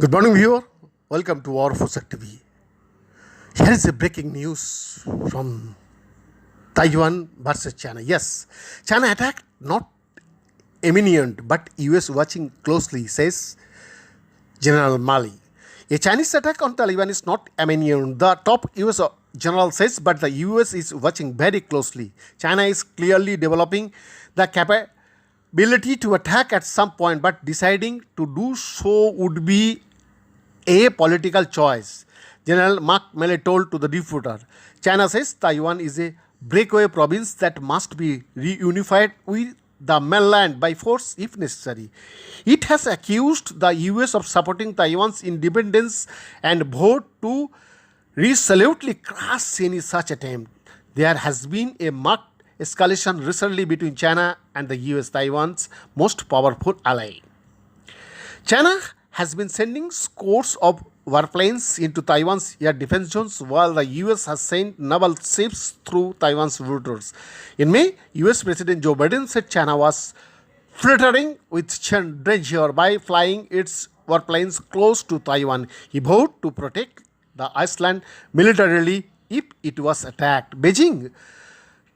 Good morning, viewer. Welcome to War for TV. Here is a breaking news from Taiwan versus China. Yes, China attacked not imminent, but US watching closely, says General Milley. A Chinese attack on Taiwan is not imminent, the top US general says, but the US is watching very closely. China is clearly developing the capability to attack at some point, but deciding to do so would be a political choice, General Milley told to the reporter. China says Taiwan is a breakaway province that must be reunified with the mainland by force if necessary. It has accused the US of supporting Taiwan's independence and vowed to resolutely crush any such attempt. There has been a marked escalation recently between China and the US, Taiwan's most powerful ally. China has been sending scores of warplanes into Taiwan's air defense zones, while the US has sent naval ships through Taiwan's waters. In May, US President Joe Biden said China was flirting with danger by flying its warplanes close to Taiwan. He vowed to protect the island militarily if it was attacked. Beijing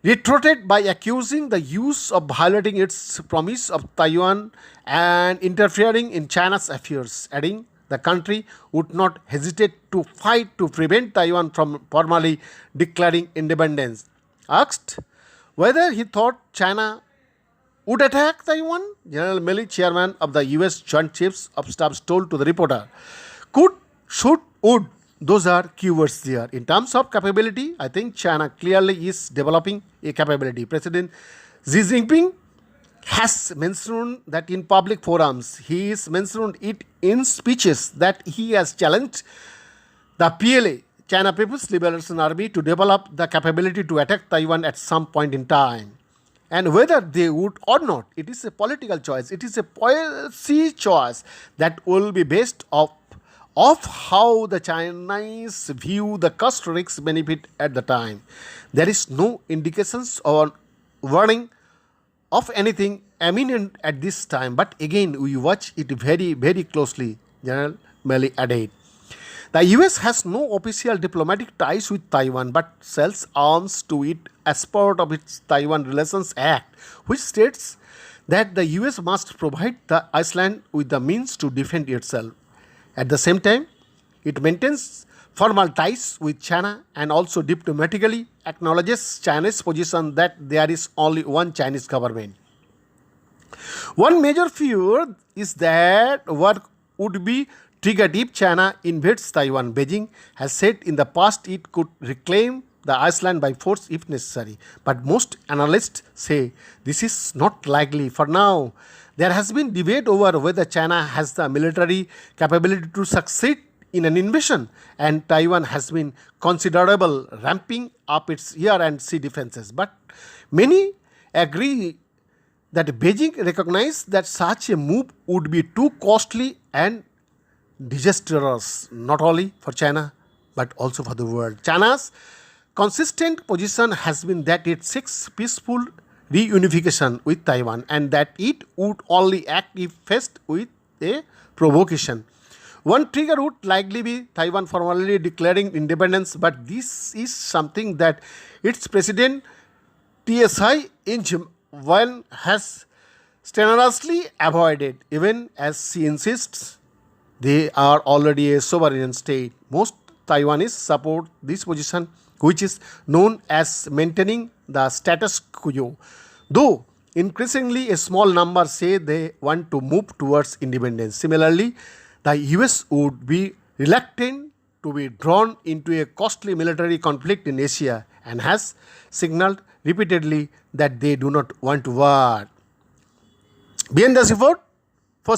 retorted by accusing the US of violating its promise of Taiwan and interfering in China's affairs, adding the country would not hesitate to fight to prevent Taiwan from formally declaring independence. Asked whether he thought China would attack Taiwan, General Milley, chairman of the US Joint Chiefs of Staff, told to the reporter, could, should, would. Those are keywords there. In terms of capability, I think China clearly is developing a capability. President Xi Jinping has mentioned that in public forums. He has mentioned it in speeches that he has challenged the PLA, China People's Liberation Army, to develop the capability to attack Taiwan at some point in time. And whether they would or not, it is a political choice. It is a policy choice that will be based of how the Chinese view the cost risks benefit at the time. There is no indications or warning of anything imminent at this time, but again we watch it very, very closely, General Milley added. The US has no official diplomatic ties with Taiwan but sells arms to it as part of its Taiwan Relations Act, which states that the US must provide the island with the means to defend itself. At the same time, it maintains formal ties with China and also diplomatically acknowledges China's position that there is only one Chinese government. One major fear is that what would be triggered if China invades Taiwan. Beijing has said in the past it could reclaim the island by force if necessary, but most analysts say this is not likely for now. There has been debate over whether China has the military capability to succeed in an invasion, and Taiwan has been considerable ramping up its air and sea defenses. But many agree that Beijing recognizes that such a move would be too costly and disastrous, not only for China but also for the world. China's consistent position has been that it seeks peaceful reunification with Taiwan and that it would only act if faced with a provocation. One trigger would likely be Taiwan formally declaring independence, but this is something that its president Tsai Ing-wen has strenuously avoided, even as she insists they are already a sovereign state. Most Taiwanese support this position, which is known as maintaining the status quo, though increasingly a small number say they want to move towards independence. Similarly, the US would be reluctant to be drawn into a costly military conflict in Asia and has signaled repeatedly that they do not want war. Behind this effort, for